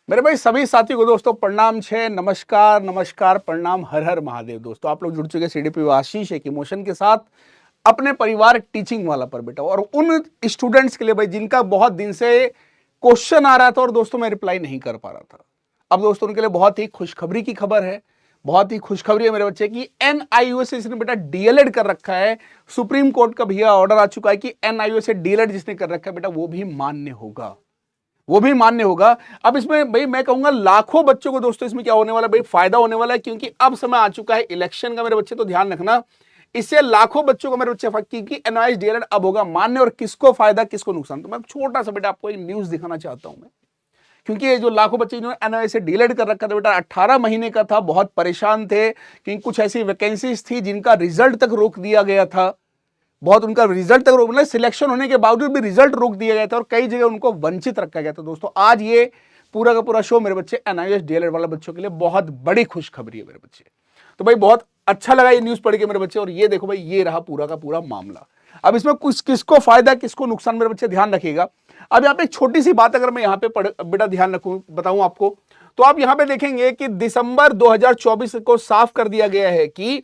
मेरे भाई सभी साथियों को दोस्तों प्रणाम छे, नमस्कार नमस्कार, प्रणाम, हर हर महादेव। दोस्तों आप लोग जुड़ चुके सीडीपी आशीष एक इमोशन के साथ अपने परिवार टीचिंग वाला पर बेटा, और उन स्टूडेंट्स के लिए भाई जिनका बहुत दिन से क्वेश्चन आ रहा था और दोस्तों मैं रिप्लाई नहीं कर पा रहा था। अब दोस्तों उनके लिए बहुत ही खुशखबरी की खबर है, बहुत ही खुशखबरी है मेरे बच्चे की। एनआईओएस से इसने बेटा डीएलएड कर रखा है। सुप्रीम कोर्ट का भैया ऑर्डर आ चुका है कि एनआईओएस से डीएलएड जिसने कर रखा है बेटा वो भी मान्य होगा, वो भी मान्य होगा। अब इसमें भाई मैं कहूंगा लाखों बच्चों को दोस्तों इसमें क्या होने वाला भाई, फायदा होने वाला है, क्योंकि अब समय आ चुका है इलेक्शन का मेरे बच्चे, तो ध्यान रखना। इससे लाखों बच्चों को मेरे बच्चे क्योंकि एनआईओएस डीएलएड अब होगा मान्य, और किसको फायदा किसको नुकसान। तो मैं छोटा सा बेटा आपको एक न्यूज दिखाना चाहता हूं मैं, क्योंकि ये जो लाखों बच्चे जिन्होंने एनआईओएस से डीएलएड कर रखा था बेटा, 18 महीने का था, बहुत परेशान थे क्योंकि कुछ ऐसी वैकेंसीज थी जिनका रिजल्ट तक रोक दिया गया था। बहुत उनका रिजल्ट तक मतलब सिलेक्शन होने के बावजूद भी रिजल्ट रोक दिया गया था और कई जगह उनको वंचित रखा गया था। दोस्तों आज ये पूरा का पूरा शो मेरे बच्चे एनआईओएस डीएलएड वाले बच्चों के लिए बहुत बड़ी खुशखबरी है मेरे बच्चे। तो भाई बहुत अच्छा लगा ये न्यूज पढ़ के मेरे बच्चे, और ये देखो भाई ये रहा पूरा का पूरा मामला। अब इसमें कुछ किसको फायदा किसको नुकसान मेरे बच्चे ध्यान रखिएगा। अब यहाँ पे एक छोटी सी बात अगर मैं यहाँ पे बेटा ध्यान रखूं बताऊं आपको, तो आप यहाँ पे देखेंगे कि दिसंबर 2024 को साफ कर दिया गया है कि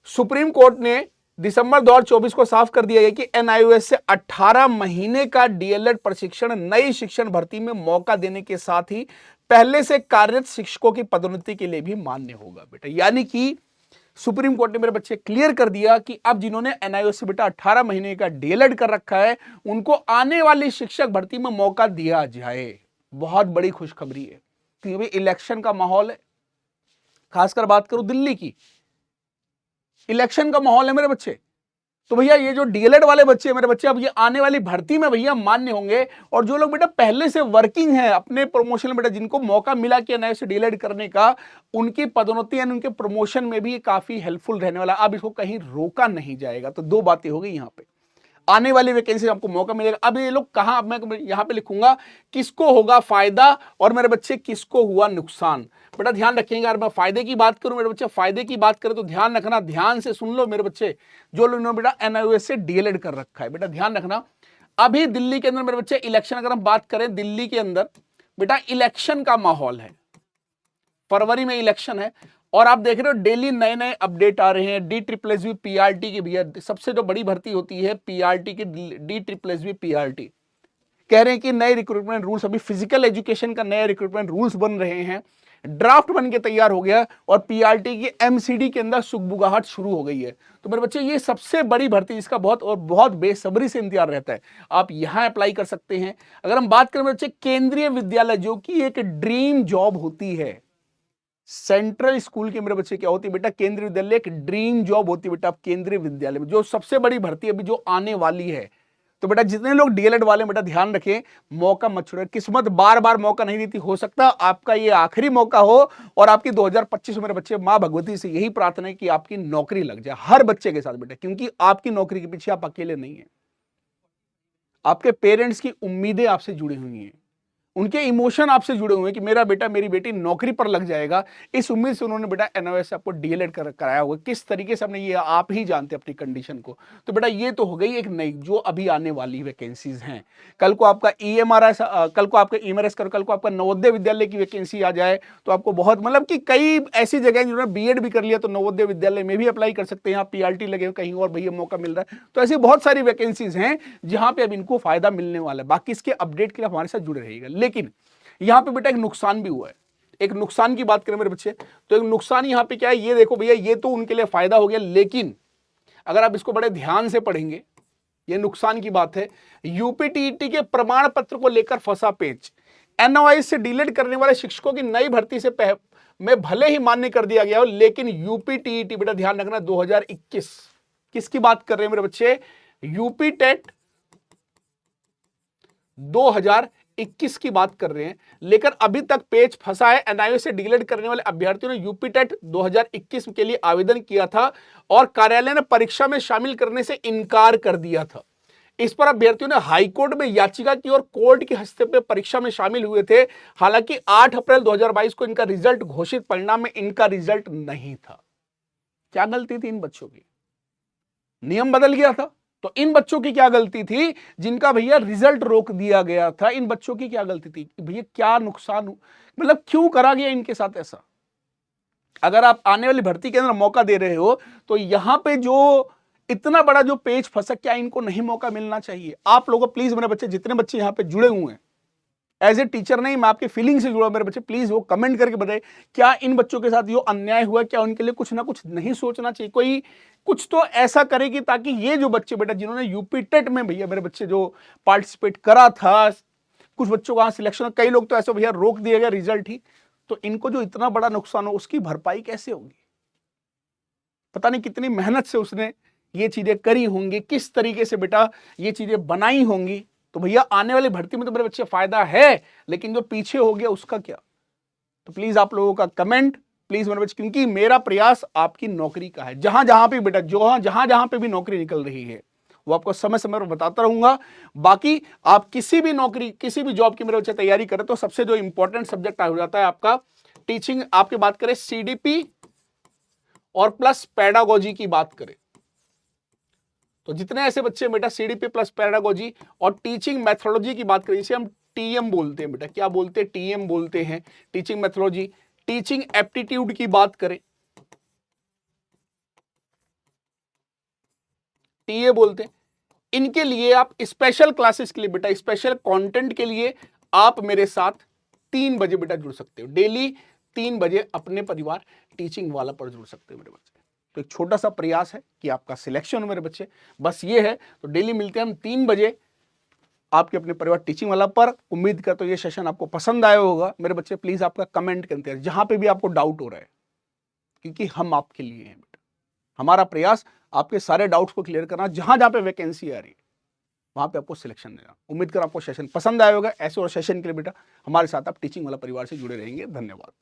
सुप्रीम कोर्ट ने दिसंबर 2024 को साफ कर दिया गया कि एनआईओएस से 18 महीने का डीएलएड प्रशिक्षण नई शिक्षण भर्ती में मौका देने के साथ ही पहले से कार्यरत शिक्षकों की पदोन्नति के लिए भी मान्य होगा बेटा। यानी कि सुप्रीम कोर्ट ने मेरे बच्चे क्लियर कर दिया कि अब जिन्होंने एनआईओएस से बेटा 18 महीने का डीएलएड कर रखा है उनको आने वाली शिक्षक भर्ती में मौका दिया जाए। बहुत बड़ी खुशखबरी है क्योंकि इलेक्शन का माहौल है, खासकर बात करूं दिल्ली की, इलेक्शन का माहौल है मेरे बच्चे। तो भैया ये जो डीएलएड वाले बच्चे मेरे बच्चे अब ये आने वाली भर्ती में भैया मान्य होंगे, और जो लोग बेटा पहले से वर्किंग है अपने प्रमोशन में बेटा, जिनको मौका मिला कि नए से डीएलएड करने का, उनकी पदोन्नति यानी उनके प्रमोशन में भी काफी हेल्पफुल रहने वाला। अब इसको कहीं रोका नहीं जाएगा। तो दो बातें हो गई यहाँ पे, आने वाली वैकेंसी आपको मौका मिलेगा। अब ये लोग कहां, अब मैं यहां पे लिखूंगा किसको होगा फायदा और मेरे बच्चे किसको हुआ नुकसान। बेटा ध्यान रखिएगा, अगर मैं फायदे की बात करूं मेरे बच्चे, फायदे की बात करें तो ध्यान रखना, ध्यान से सुन लो मेरे बच्चे, जो लोगों ने बेटा एनआईओएस से डीएलएड कर रखा है बेटा ध्यान रखना। अभी दिल्ली के अंदर मेरे बच्चे इलेक्शन, अगर हम बात करें दिल्ली के अंदर बेटा इलेक्शन का माहौल है, फरवरी में इलेक्शन है, और आप देख रहे हो डेली नए नए अपडेट आ रहे हैं। DSSB पीआरटी की भैया सबसे जो बड़ी भर्ती होती है पीआरटी की, DSSB पीआरटी कह रहे हैं कि नए रिक्रूटमेंट रूल्स, अभी फिजिकल एजुकेशन का नए रिक्रूटमेंट रूल्स बन रहे हैं, ड्राफ्ट बन के तैयार हो गया, और पीआरटी की एमसीडी के अंदर सुगबुगाहट शुरू हो गई है। तो मेरे बच्चे ये सबसे बड़ी भर्ती जिसका बहुत और बहुत बेसब्री से इंतजार रहता है, आप यहां अप्लाई कर सकते हैं। अगर हम बात करें बच्चे केंद्रीय विद्यालय, जो कि एक ड्रीम जॉब होती है, सेंट्रल स्कूल के मेरे बच्चे क्या होती है बेटा, केंद्रीय विद्यालय एक ड्रीम जॉब होती है बेटा। आप केंद्रीय विद्यालय में जो सबसे बड़ी भर्ती अभी जो आने वाली है, तो बेटा जितने लोग डीएलएड वाले बेटा ध्यान रखें, मौका मत छोड़े। किस्मत बार बार मौका नहीं देती, हो सकता आपका ये आखिरी मौका हो, और आपकी 2025 मेरे बच्चे मां भगवती से यही प्रार्थना है कि आपकी नौकरी लग जाए हर बच्चे के साथ बेटा, क्योंकि आपकी नौकरी के पीछे आप अकेले नहीं है, आपके पेरेंट्स की उम्मीदें आपसे जुड़ी हुई हैं, उनके इमोशन आपसे जुड़े हुए हैं कि मेरा बेटा मेरी बेटी नौकरी पर लग जाएगा। इस उम्मीद से उन्होंने बेटा एनओएस से आपको डीएलएड कराया हुआ। किस तरीके से हमने ये आप ही जानते हैं अपनी कंडीशन को। तो बेटा ये तो हो गई एक नई जो अभी आने वाली वैकेंसीज हैं। कल को आपका ईएमआरएस, कल को आपका ईएमआरएस करो, कल को आपका नवोदय विद्यालय की वैकेंसी आ जाए तो आपको बहुत मतलब कि कई ऐसी जगह जिन्होंने बीएड भी कर लिया तो नवोदय विद्यालय में भी अप्लाई कर सकते हैं। आप पीआरटी लगे कहीं और भैया मौका मिल रहा है, तो ऐसी बहुत सारी वैकेंसीज हैं जहां पे अब इनको फायदा मिलने वाला है। बाकी इसके अपडेट के लिए हमारे साथ जुड़े रहिएगा। लेकिन यहां पे बेटा एक नुकसान भी हुआ है। एक नुकसान की बात करें मेरे बच्चे, तो एक नुकसान यहां पे क्या है, ये देखो भैया, ये तो उनके लिए फायदा हो गया, लेकिन अगर आप इसको बड़े ध्यान से पढ़ेंगे, ये नुकसान की बात है। यूपीटीईटी के प्रमाण पत्र को लेकर फंसा पेच। एनओआईएस से डीलेट करने वाले शिक्षकों की नई भर्ती से में भले ही मान्य कर दिया गया हो, लेकिन यूपीटीईटी बेटा ध्यान रखना 2021 किसकी बात कर रहे हैं मेरे बच्चे, यूपी टेट 2021 की बात कर रहे हैं। लेकिन अभी तक पेच फंसा है। एनआईओ से डीलेट करने वाले अभ्यर्थियों ने यूपी टेट 2021 के लिए आवेदन किया था और कार्यालय ने परीक्षा में शामिल करने से इनकार कर दिया था। इस पर अभ्यर्थियों ने हाईकोर्ट में याचिका की और कोर्ट के हस्तक्षेप में परीक्षा में शामिल हुए थे। हालांकि 8 अप्रैल 2022 को इनका रिजल्ट घोषित, परिणाम में इनका रिजल्ट नहीं था। क्या गलती थी इन बच्चों की, नियम बदल गया था। तो इन बच्चों की क्या गलती थी जिनका भैया रिजल्ट रोक दिया गया था? इन बच्चों की क्या गलती थी? भैया क्या नुकसान, मतलब क्यों करा गया इनके साथ ऐसा? अगर आप आने वाली भर्ती के अंदर मौका दे रहे हो तो यहां पे जो इतना बड़ा जो पेज फंसा, क्या इनको नहीं मौका मिलना चाहिए? आप लोगों, प्लीज मेरे बच्चे, जितने बच्चे यहां पे जुड़े हुए हैं, एज ए टीचर नहीं, मैं आपके फीलिंग से जुड़ा, मेरे बच्चे प्लीज वो कमेंट करके बताए, क्या इन बच्चों के साथ जो अन्याय हुआ, क्या उनके लिए कुछ ना कुछ नहीं सोचना चाहिए? कोई कुछ तो ऐसा करेगी ताकि ये जो बच्चे बेटा जिन्होंने यूपी टेट में भैया मेरे बच्चे जो पार्टिसिपेट करा था, कुछ बच्चों का सिलेक्शन, कई लोग तो ऐसे भैया रोक दिया गया रिजल्ट ही, तो इनको जो इतना बड़ा नुकसान हो उसकी भरपाई कैसे होगी? पता नहीं कितनी मेहनत से उसने ये चीजें करी होंगी, किस तरीके से बेटा ये चीजें बनाई होंगी। तो भैया आने वाली भर्ती में तो मेरे बच्चे फायदा है, लेकिन जो पीछे हो गया उसका क्या? तो प्लीज आप लोगों का कमेंट, प्लीज मेरे बच्चे, क्योंकि मेरा प्रयास आपकी नौकरी का है। जहां जहां पे बेटा, जो जहां जहां पे भी नौकरी निकल रही है वो आपको समय समय पर बताता रहूंगा। बाकी आप किसी भी नौकरी, किसी भी जॉब की मेरे बच्चे तैयारी करें तो सबसे जो इंपॉर्टेंट सब्जेक्ट हो जाता है आपका टीचिंग। आपकी बात करें सीडीपी और प्लस पेडागोजी की बात करें तो जितने ऐसे बच्चे बेटा सीडीपी प्लस पेडागोजी और टीचिंग मेथोडोलॉजी की बात करें, जिसे हम टीएम बोलते हैं बेटा, क्या बोलते हैं? टीएम बोलते हैं, टीचिंग मेथोडोलॉजी। टीचिंग एप्टीट्यूड की बात करें, टीए बोलते हैं। इनके लिए आप स्पेशल क्लासेस के लिए बेटा, स्पेशल कंटेंट के लिए आप मेरे साथ 3 बजे बेटा जुड़ सकते हो। डेली 3 बजे अपने परिवार टीचिंग वाला पर जुड़ सकते हो मेरे बच्चे। तो एक छोटा सा प्रयास है कि आपका सिलेक्शन हो मेरे बच्चे, बस ये है। तो डेली मिलते हैं हम 3 बजे आपके अपने परिवार टीचिंग वाला पर। उम्मीद करता हूं ये सेशन आपको पसंद आया होगा मेरे बच्चे। प्लीज आपका कमेंट करते हैं जहां पे भी आपको डाउट हो रहा है, क्योंकि हम आपके लिए हैं बेटा। हमारा प्रयास आपके सारे डाउट्स को क्लियर करना, जहां जहां पे वैकेंसी आ रही है वहां पे आपको सिलेक्शन देना। उम्मीद कर आपको सेशन पसंद आया होगा। ऐसे और सेशन के लिए बेटा हमारे साथ आप टीचिंग वाला परिवार से जुड़े रहेंगे। धन्यवाद।